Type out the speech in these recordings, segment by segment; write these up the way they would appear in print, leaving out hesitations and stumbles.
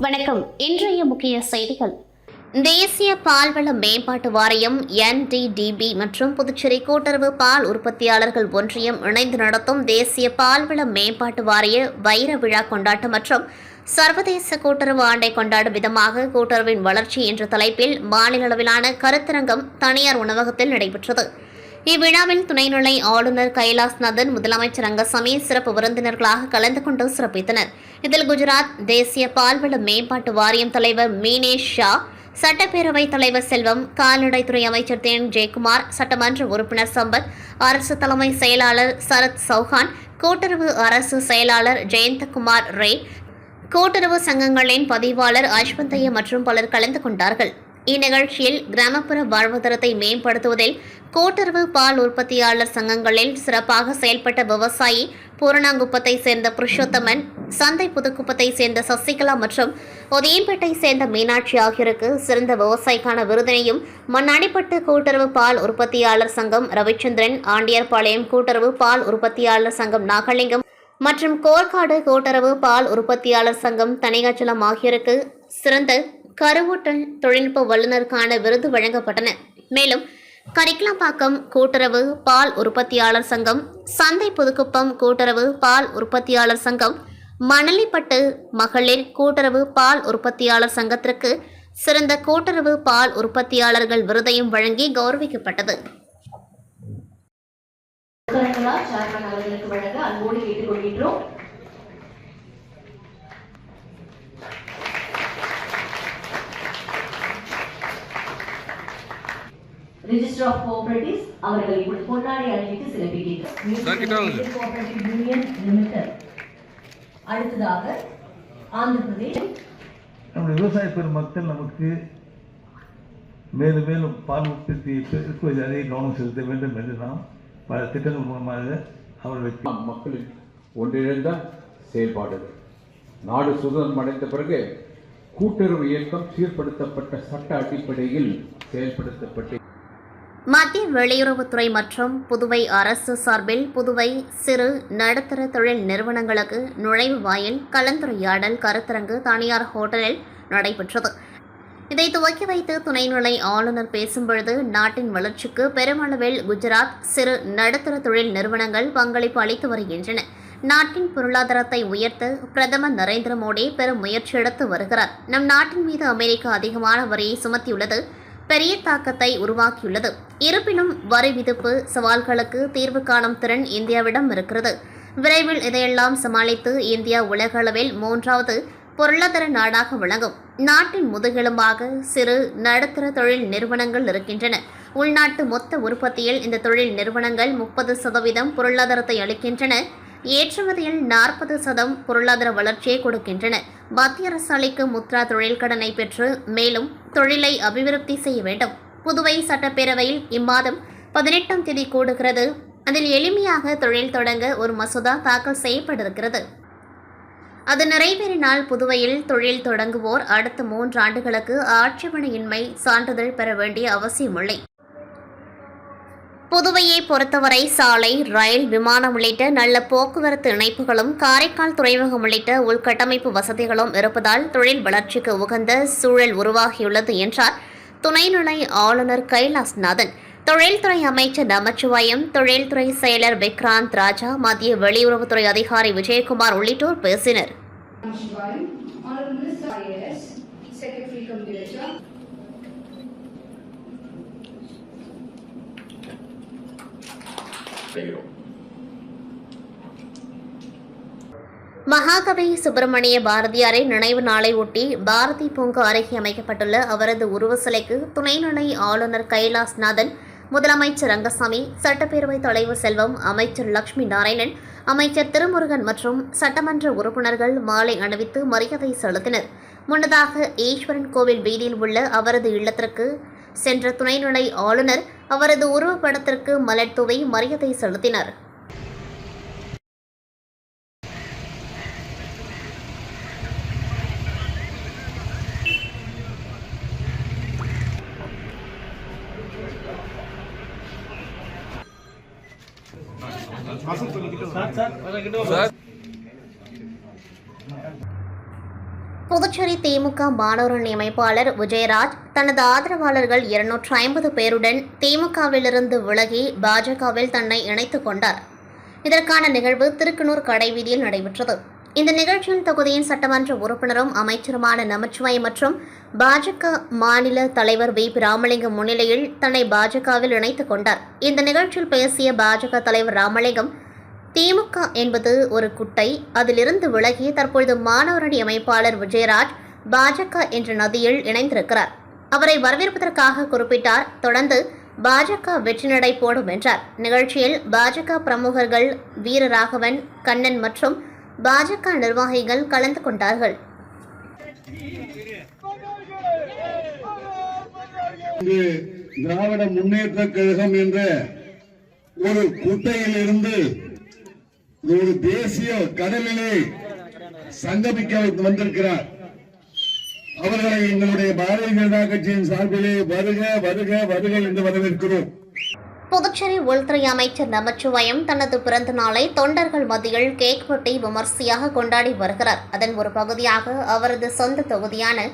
வணக்கம். இன்றைய முக்கிய செய்திகள். தேசிய பால்வள மேம்பாட்டு வாரியம் NDDB மற்றும் புதுச்சேரி கூட்டுறவு பால் உற்பத்தியாளர்கள் ஒன்றியம் இணைந்து நடத்தும் தேசிய பால்வள மேம்பாட்டு வாரிய வைர விழா கொண்டாட்டம் மற்றும் சர்வதேச கூட்டுறவு ஆண்டை கொண்டாடும் விதமாக கூட்டுறவின் வளர்ச்சி என்ற தலைப்பில் மாநில அளவிலான கருத்தரங்கம் தனியார் உணவகத்தில் நடைபெற்றது. இவ்விழாவில் துணைநிலை ஆளுநர் கைலாஸ்நாதன், முதலமைச்சர் ரங்கசாமி சிறப்பு விருந்தினர்களாக கலந்து கொண்டு சிறப்பித்தனர். இதில் குஜராத் தேசிய பால்வள மேம்பாட்டு வாரியம் தலைவர் மீனேஷ் ஷா, சட்டப்பேரவைத் தலைவர் செல்வம், கால்நடைத்துறை அமைச்சர் தேன் ஜெயக்குமார், சட்டமன்ற உறுப்பினர் சம்பத், அரசு தலைமை செயலாளர் சரத் சௌஹான், கூட்டுறவு அரசு செயலாளர் ஜெயந்தகுமார் ரே, கூட்டுறவு சங்கங்களின் பதிவாளர் அஸ்வந்தையா மற்றும் பலர் கலந்து கொண்டார்கள். இந்நிகழ்ச்சியில் கிராமப்புற வாழ்வாதாரத்தை மேம்படுத்துவதில் கூட்டுறவு பால் உற்பத்தியாளர் சங்கங்களில் சிறப்பாக செயல்பட்ட விவசாயி பூரணாங்குப்பத்தை சேர்ந்த புருஷோத்தமன், சந்தை புதுக்குப்பத்தை சேர்ந்த சசிகலா மற்றும் ஒதியம்பேட்டை சேர்ந்த மீனாட்சி ஆகியோருக்கு சிறந்த விவசாயிக்கான விருதினையும், மண்ணாடிப்பட்டு கூட்டுறவு பால் உற்பத்தியாளர் சங்கம் ரவிச்சந்திரன், ஆண்டியார்பாளையம் கூட்டுறவு பால் உற்பத்தியாளர் சங்கம் நாகலிங்கம் மற்றும் கோர்க்காடு கூட்டுறவு பால் உற்பத்தியாளர் சங்கம் தனிகாச்சலம் ஆகியோருக்கு சிறந்த கருவூட்டல் தொழில்நுட்ப வல்லுநருக்கான விருது வழங்கப்பட்டன. மேலும் கரிக்கலாம்பாக்கம் கூட்டுறவு பால் உற்பத்தியாளர் சங்கம், சந்தை புதுக்குப்பம் கூட்டுறவு பால் உற்பத்தியாளர் சங்கம், மணலிப்பட்டு மகளிர் கூட்டுறவு பால் உற்பத்தியாளர் சங்கத்திற்கு சிறந்த கூட்டுறவு பால் உற்பத்தியாளர்கள் விருதையும் வழங்கி கௌரவிக்கப்பட்டது. Register of Cooperatives அவர்கள் பொன்னாடை அணிவித்து சிறப்பிக்கின்றனர். Union limited. அடுத்ததாக ஆந்திர பிரதேஷ். நம்முடைய விவசாய பெருமக்கள் நமக்கு மேலும் மேலும் பால் உற்பத்தியை பெருக்குவதில் அதிக கவனம் செலுத்த வேண்டும் என்று நாம் பல திட்டங்கள் மூலமாக அவர்களுக்கு மக்களின் ஒன்றிணைந்த செயல்பாடுகள். நாடு சுதந்திரம் அடைந்த பிறகு கூட்டுறவு இயக்கம் சீர்படுத்தப்பட்ட சட்ட அடிப்படையில் செயல்படுத்தப்பட்டு மத்திய வெளியுறவுத்துறை மற்றும் புதுவை அரசு சார்பில் புதுவை சிறு நடுத்தர தொழில் நிறுவனங்களுக்கு நுழைவு வாயில் கலந்துரையாடல் கருத்தரங்கு தனியார் ஹோட்டலில் நடைபெற்றது. இதை துவக்கி வைத்து துணைநிலை ஆளுநர் பேசும்பொழுது, நாட்டின் வளர்ச்சிக்கு பெருமளவில் குஜராத் சிறு நடுத்தர தொழில் நிறுவனங்கள் பங்களிப்பு அளித்து வருகின்றன. நாட்டின் பொருளாதாரத்தை உயர்த்த பிரதமர் நரேந்திர மோடி பெரும் முயற்சி எடுத்து வருகிறார். நம் நாட்டின் மீது அமெரிக்கா அதிகமான வரியை சுமத்தியுள்ளது பெரிய தாக்கத்தை உருவாக்கியுள்ளது. இருப்பினும் வரி விதிப்பு சவால்களுக்கு தீர்வு காணும் திறன் இந்தியாவிடம் இருக்கிறது. விரைவில் இதையெல்லாம் சமாளித்து இந்தியா உலக அளவில் 3வது பொருளாதார நாடாக விளங்கும். நாட்டின் முதுகெலும்பாக சிறு நடுத்தர தொழில் நிறுவனங்கள் இருக்கின்றன. உள்நாட்டு மொத்த உற்பத்தியில் இந்த தொழில் நிறுவனங்கள் 30% பொருளாதாரத்தை அளிக்கின்றன. ஏற்றுமதியில் 40% பொருளாதார வளர்ச்சியை கொடுக்கின்றன. மத்திய அரசு அளிக்கும் முத்ரா தொழில் கடனை பெற்று மேலும் தொழிலை அபிவிருத்தி செய்ய வேண்டும். புதுவை சட்டப்பேரவையில் இம்மாதம் 18ஆம் தேதி கூடுகிறது. அதில் எளிமையாக தொழில் தொடங்க ஒரு மசோதா தாக்கல் செய்யப்பட்டிருக்கிறது. அது நிறைவேறினால் புதுவையில் தொழில் தொடங்குவோர் அடுத்த 3 ஆண்டுகளுக்கு ஆட்சேபணையின்மை சான்றிதழ் பெற வேண்டிய அவசியமில்லை. புதுவையை பொறுத்தவரை சாலை, ரயில், விமானம் உள்ளிட்ட நல்ல போக்குவரத்து இணைப்புகளும், காரைக்கால் துறைமுகம் உள்ளிட்ட உள்கட்டமைப்பு வசதிகளும் இருப்பதால் தொழில் வளர்ச்சிக்கு உகந்த சூழல் உருவாகியுள்ளது என்றார் துணைநிலை ஆளுநர் கைலாஸ்நாதன். தொழில்துறை அமைச்சர் நமச்சிவாயம், தொழில்துறை செயலர் விக்ராந்த் ராஜா, மத்திய வெளியுறவுத்துறை அதிகாரி விஜயகுமார் உள்ளிட்டோர் பேசினர். மகாகவி சுப்பிரமணிய பாரதியாரின் நினைவு நாளை ஒட்டி பாரதி பூங்கா அருகே அமைக்கப்பட்டுள்ள அவரது உருவ சிலைக்கு துணைநிலை ஆளுநர் கைலாஸ்நாதன், முதலமைச்சர் ரங்கசாமி, சட்டப்பேரவைத் தலைவர் செல்வம், அமைச்சர் லட்சுமி நாராயணன், அமைச்சர் திருமுருகன் மற்றும் சட்டமன்ற உறுப்பினர்கள் மாலை அணிவித்து மரியாதை செலுத்தினர். முன்னதாக ஈஸ்வரன் கோவில் வீதியில் உள்ள அவரது இல்லத்திற்கு சென்ற துணைநிலை ஆளுநர் அவரது உருவப்படத்திற்கு மலர் தூவி மரியாதை செலுத்தினர். புதுச்சேரி திமுக மாணவரணி அமைப்பாளர் விஜயராஜ் தனது ஆதரவாளர்கள் 250 பேருடன் திமுகவிலிருந்து விலகி பாஜகவில் தன்னை இணைத்துக் கொண்டார். இதற்கான நிகழ்வு திருக்கனூர் கடைவீதியில் நடைபெற்றது. இந்த நிகழ்ச்சியில் தொகுதியின் சட்டமன்ற உறுப்பினரும் அமைச்சருமான நமச்சிவாயம் மற்றும் பாஜக மாநில தலைவர் வி.பி. ராமலிங்கம் முன்னிலையில் தன்னை பாஜகவில் இணைத்துக் கொண்டார். இந்த நிகழ்ச்சியில் பேசிய பாஜக தலைவர் ராமலிங்கம், திமுக என்பது ஒரு குட்டை, அதிலிருந்து விலகி தற்பொழுது மாணவரணி அமைப்பாளர் விஜயராஜ் பாஜக என்ற நதியில் இணைந்திருக்கிறார். அவரை வரவேற்பதற்காக குறிப்பிட்டார். தொடர்ந்து பாஜக வெற்றி நடை போடும் என்றார். நிகழ்ச்சியில் பாஜக பிரமுகர்கள் வீரராகவன், கண்ணன் மற்றும் பாஜக நிர்வாகிகள் கலந்து கொண்டார்கள். திராவிட முன்னேற்ற கழகம் என்ற ஒரு குட்டையிலிருந்து ஒரு தேசிய கடலிலே சங்கமிக்க வந்திருக்கிறார். அவர்களை எங்களுடைய பாரதிய ஜனதா கட்சியின் சார்பிலே வருக வருக வருக என்று வரவேற்கிறோம். புதுச்சேரி உள்துறை அமைச்சர் நமச்சிவாயம் தனது பிறந்த நாளை தொண்டர்கள் மத்தியில் கேக் வெட்டி விமர்சையாக கொண்டாடி வருகிறார். அதன் ஒரு பகுதியாக அவரது சொந்த தொகுதியான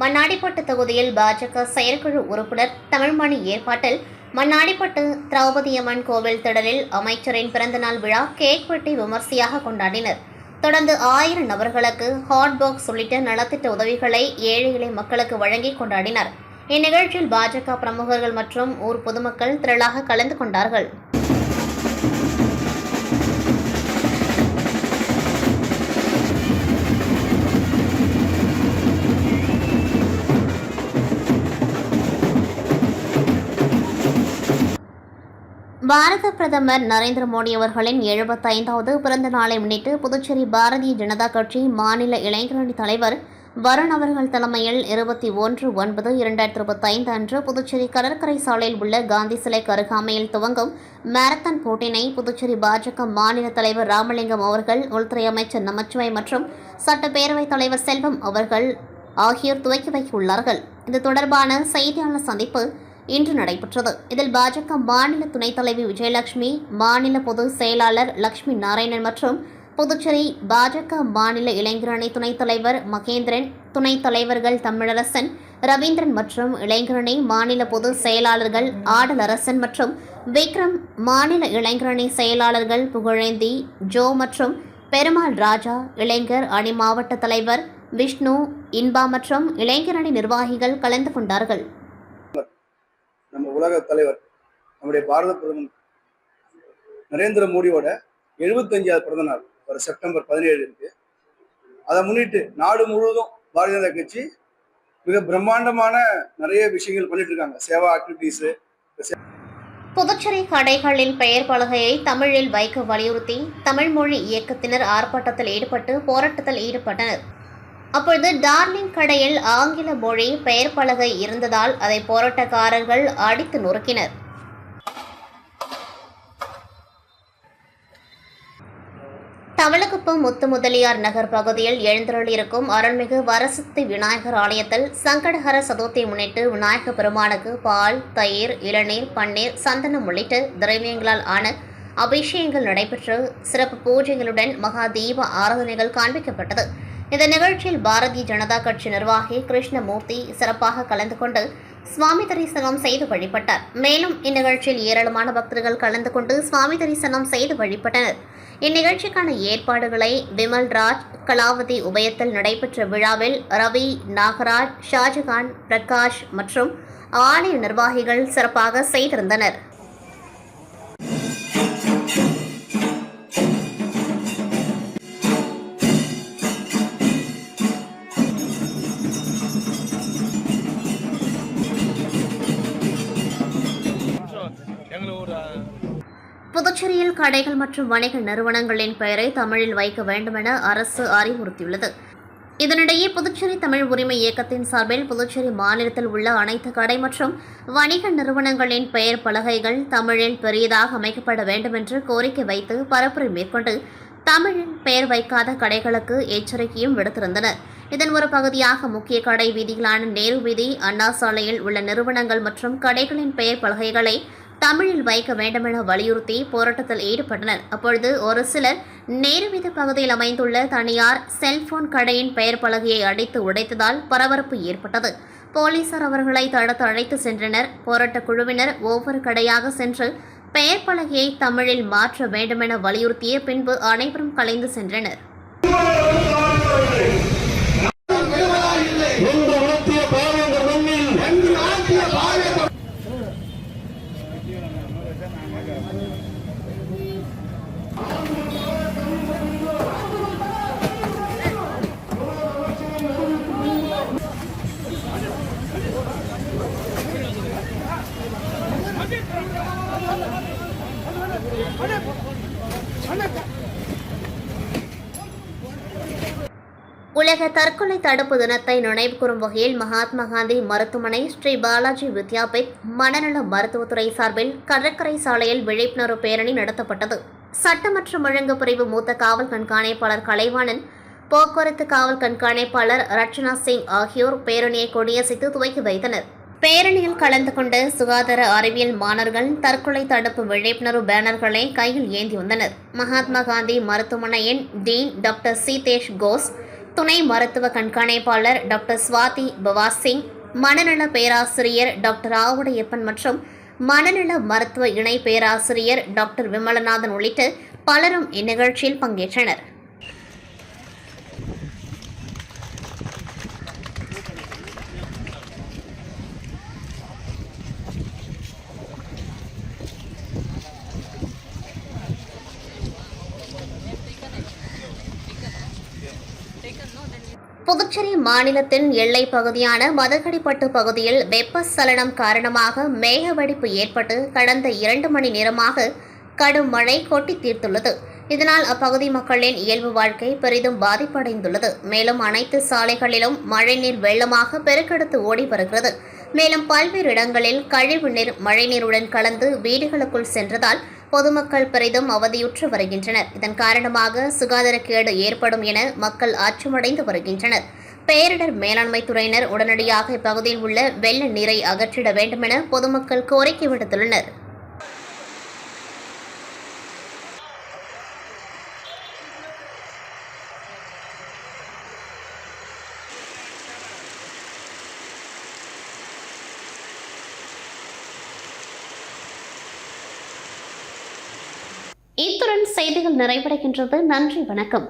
மண்ணாடிப்பட்டு தொகுதியில் பாஜக செயற்குழு உறுப்பினர் தமிழ்மணி ஏற்பாட்டில் மண்ணாடிப்பட்டு திரௌபதியம்மன் கோவில் திடலில் அமைச்சரின் பிறந்தநாள் விழா கேக் வெட்டி விமர்சையாக கொண்டாடினர். தொடர்ந்து 1000 நபர்களுக்கு ஹாட் பாக்ஸ் உள்ளிட்ட நலத்திட்ட உதவிகளை ஏழை எளிய மக்களுக்கு வழங்கி கொண்டாடினர். இந்நிகழ்ச்சியில் பாஜக பிரமுகர்கள் மற்றும் ஊர் பொதுமக்கள் திரளாக கலந்து கொண்டார்கள். பாரத பிரதமர் நரேந்திர மோடி அவர்களின் 75வது பிறந்த நாளை முன்னிட்டு புதுச்சேரி பாரதிய ஜனதா கட்சி மாநில இளைஞரணி தலைவர் வருண் அவர்கள் தலைமையில் 21/9/2025 அன்று புதுச்சேரி கடற்கரை சாலையில் உள்ள காந்தி சிலைக்கு அருகாமையில் துவங்கும் மாரத்தான் போட்டியினை புதுச்சேரி பாஜக மாநில தலைவர் ராமலிங்கம் அவர்கள், உள்துறை அமைச்சர் நமச்சிவாயம் மற்றும் சட்டப்பேரவைத் தலைவர் செல்வம் அவர்கள் ஆகியோர் துவக்கி வைக்க உள்ளார்கள். இது தொடர்பான செய்தியாளர் சந்திப்பு இன்று நடைபெற்றது. இதில் பாஜக மாநில துணைத் தலைவி விஜயலட்சுமி, மாநில பொதுச் செயலாளர் லட்சுமி நாராயணன் மற்றும் புதுச்சேரி பாஜக மாநில இளைஞரணி துணைத் தலைவர் மகேந்திரன், துணைத் தலைவர்கள் தமிழரசன், ரவீந்திரன் மற்றும் இளைஞரணி மாநில பொதுச் செயலாளர்கள் ஆடலரசன் மற்றும் விக்ரம், மாநில இளைஞரணி செயலாளர்கள் புகழேந்தி, ஜோ மற்றும் பெருமாள் ராஜா, இளைஞர் அணி மாவட்ட தலைவர் விஷ்ணு, இன்பா மற்றும் இளைஞரணி நிர்வாகிகள் கலந்து கொண்டார்கள். நம்ம உலக தலைவர் நம்முடைய பாரத பிரதமர் நரேந்திர மோடியோட 75வது பிறந்த நாள் ஒரு செப்டம்பர் 17 இருக்கு. அதை முன்னிட்டு நாடு முழுவதும் பாரதிய ஜனதா கட்சி மிக பிரம்மாண்டமான நிறைய விஷயங்கள் பண்ணிட்டு இருக்காங்க. சேவா ஆக்டிவிட்டிஸ். புதுச்சேரி கடைகளின் பெயர் பலகையை தமிழில் வைக்க வலியுறுத்தி தமிழ் மொழி இயக்கத்தினர் ஆர்ப்பாட்டத்தில் ஈடுபட்டு போராட்டத்தில் ஈடுபட்டனர். அப்பொழுது டார்லிங் கடையில் ஆங்கில மொழி பெயர் பலகை இருந்ததால் அதை போராட்டக்காரர்கள் அடித்து நொறுக்கினர். தவளக்குப்பம் முத்துமுதலியார் நகர் பகுதியில் எழுந்தருளியிருக்கும் அருள்மிகு வரசக்தி விநாயகர் ஆலயத்தில் சங்கடஹர சதுர்த்தியை முன்னிட்டு விநாயகர் பெருமானுக்கு பால், தயிர், இளநீர், பன்னீர், சந்தனம் உள்ளிட்ட திரவியங்களால் ஆன அபிஷேகங்கள் நடைபெற்று சிறப்பு பூஜைகளுடன் மகா தீப ஆராதனைகள் காண்பிக்கப்பட்டது. இந்த நிகழ்ச்சியில் பாரதிய ஜனதா கட்சி நிர்வாகி கிருஷ்ணமூர்த்தி சிறப்பாக கலந்து கொண்டு சுவாமி தரிசனம் செய்து வழிபட்டார். மேலும் இந்நிகழ்ச்சியில் ஏராளமான பக்தர்கள் கலந்து கொண்டு சுவாமி தரிசனம் செய்து வழிபட்டனர். இந்நிகழ்ச்சிக்கான ஏற்பாடுகளை விமல்ராஜ், கலாவதி உபயத்தில் நடைபெற்ற விழாவில் ரவி, நாகராஜ், ஷாஜகான், பிரகாஷ் மற்றும் ஆலய நிர்வாகிகள் சிறப்பாக செய்திருந்தனர். புதுச்சேரியில் கடைகள் மற்றும் வணிக நிறுவனங்களின் பெயரை தமிழில் வைக்க வேண்டுமென அரசு அறிவுறுத்தியுள்ளது. இதனிடையே புதுச்சேரி தமிழ் உரிமை இயக்கத்தின் சார்பில் புதுச்சேரி மாநிலத்தில் உள்ள அனைத்து கடை மற்றும் வணிக நிறுவனங்களின் பெயர் பலகைகள் தமிழில் பெரியதாக அமைக்கப்பட வேண்டும் என்று கோரிக்கை வைத்து பரப்புரை மேற்கொண்டு தமிழில் பெயர் வைக்காத கடைகளுக்கு எச்சரிக்கையும் விடுத்திருந்தனர். இதன் ஒரு பகுதியாக முக்கிய கடை வீதிகளான நேரு வீதி, அண்ணா சாலையில் உள்ள நிறுவனங்கள் மற்றும் கடைகளின் பெயர் பலகைகளை தமிழில் வைக்க வேண்டுமென வலியுறுத்தி போராட்டத்தில் ஈடுபட்டனர். அப்பொழுது ஒரு சிலர் நேருவீதி பகுதியில் அமைந்துள்ள தனியார் செல்போன் கடையின் பெயர் பலகையை அடித்து உடைத்ததால் பரபரப்பு ஏற்பட்டது. போலீசார் அவர்களை தடுத்து அழைத்து சென்றனர். போராட்ட குழுவினர் ஒவ்வொரு கடையாக சென்று பெயர் பலகையை தமிழில் மாற்ற வேண்டுமென வலியுறுத்திய பின்பு அனைவரும் கலைந்து சென்றனர். உலக தற்கொலை தடுப்பு தினத்தை நினைவுகூரும் வகையில் மகாத்மா காந்தி மருத்துவமனை, ஸ்ரீ பாலாஜி வித்யாபீத் மனநல மருத்துவத்துறை சார்பில் கடற்கரை சாலையில் விழிப்புணர்வு பேரணி நடத்தப்பட்டது. சட்டம் மற்றும் ஒழுங்கு பிரிவு மூத்த காவல் கண்காணிப்பாளர் கலைவாணன், போக்குவரத்து காவல் கண்காணிப்பாளர் ரட்சனா சிங் ஆகியோர் பேரணியை கொடியசைத்து துவக்கி வைத்தனர். பேரணியில் கலந்து கொண்ட சுகாதார அறிவியல் மாணவர்கள் தற்கொலை தடுப்பு விழிப்புணர்வு பேனர்களை கையில் ஏந்தி வந்தனர். மகாத்மா காந்தி மருத்துவமனையின் டீன் டாக்டர் சீதேஷ் கோஸ், துணை மருத்துவ கண்காணிப்பாளர் டாக்டர் ஸ்வாதி பவாசிங், மனநல பேராசிரியர் டாக்டர் ஆவுடையப்பன் மற்றும் மனநல மருத்துவ இணை பேராசிரியர் டாக்டர் விமலநாதன் உள்ளிட்ட பலரும் இந்நிகழ்ச்சியில் பங்கேற்றனர். புதுச்சேரி மாநிலத்தின் எல்லைப் பகுதியான மதகடிப்பட்டு பகுதியில் வெப்பச்சலனம் காரணமாக மேகவெடிப்பு ஏற்பட்டு கடந்த 2 மணி நேரமாக கடும் மழை கொட்டி தீர்த்துள்ளது. இதனால் அப்பகுதி மக்களின் இயல்பு வாழ்க்கை பெரிதும் பாதிப்படைந்துள்ளது. மேலும் அனைத்து சாலைகளிலும் மழைநீர் வெள்ளமாக பெருக்கெடுத்து ஓடி வருகிறது. மேலும் பல்வேறு இடங்களில் கழிவுநீர் மழைநீருடன் கலந்து வீடுகளுக்குள் சென்றதால் பொதுமக்கள் பெரிதும் அவதியுற்று வருகின்றனர். இதன் காரணமாக சுகாதாரக்கேடு ஏற்படும் என மக்கள் அச்சமடைந்து வருகின்றனர். பேரிடர் மேலாண்மை துறையினர் உடனடியாக இப்பகுதியில் உள்ள வெள்ள நீரை அகற்றிட வேண்டும் என பொதுமக்கள் கோரிக்கை விடுத்துள்ளனர். இத்துடன் செய்திகள் நிறைவடைகின்றது. நன்றி, வணக்கம்.